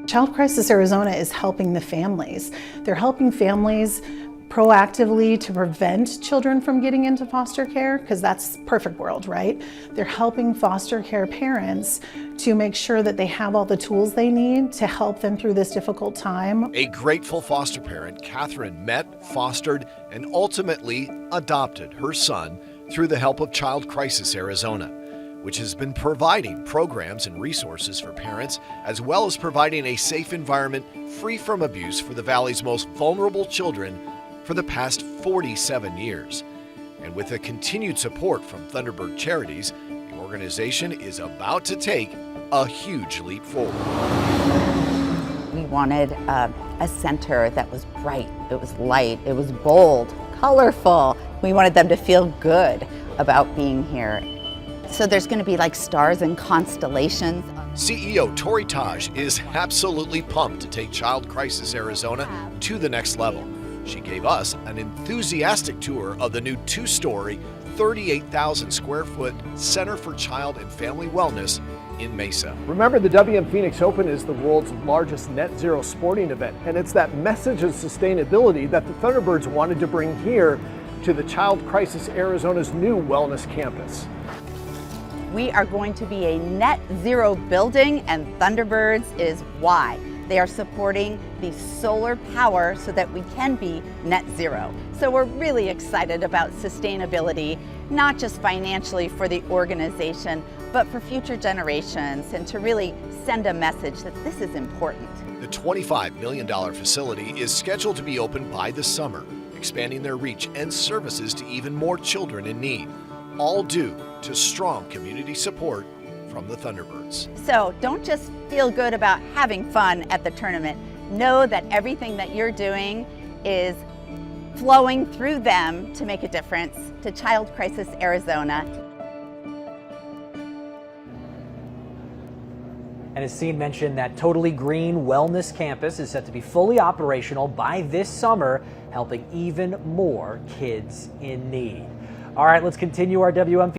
Child Crisis Arizona is helping the families. They're helping families proactively to prevent children from getting into foster care, because that's perfect world, right? They're helping foster care parents to make sure that they have all the tools they need to help them through this difficult time. A grateful foster parent, Catherine met, fostered, and ultimately adopted her son through the help of Child Crisis Arizona, which has been providing programs and resources for parents, as well as providing a safe environment free from abuse for the Valley's most vulnerable children for the past 47 years. And with the continued support from Thunderbird Charities, the organization is about to take a huge leap forward. We wanted a center that was bright, it was light, it was bold, colorful. We wanted them to feel good about being here. So there's going to be like stars and constellations. CEO Tori Taj is absolutely pumped to take Child Crisis Arizona to the next level. She gave us an enthusiastic tour of the new two-story, 38,000 square foot Center for Child and Family Wellness in Mesa. Remember, the WM Phoenix Open is the world's largest net zero sporting event, and it's that message of sustainability that the Thunderbirds wanted to bring here to the Child Crisis Arizona's new wellness campus. We are going to be a net zero building, and Thunderbirds is why. They are supporting the solar power so that we can be net zero. So we're really excited about sustainability, not just financially for the organization, but for future generations, and to really send a message that this is important. The $25 million facility is scheduled to be open by the summer, expanding their reach and services to even more children in need, all due to strong community support from the Thunderbirds. So don't just feel good about having fun at the tournament. Know that everything that you're doing is flowing through them to make a difference to Child Crisis Arizona. And as Sean mentioned, that Totally Green Wellness Campus is set to be fully operational by this summer, helping even more kids in need. All right, let's continue our WM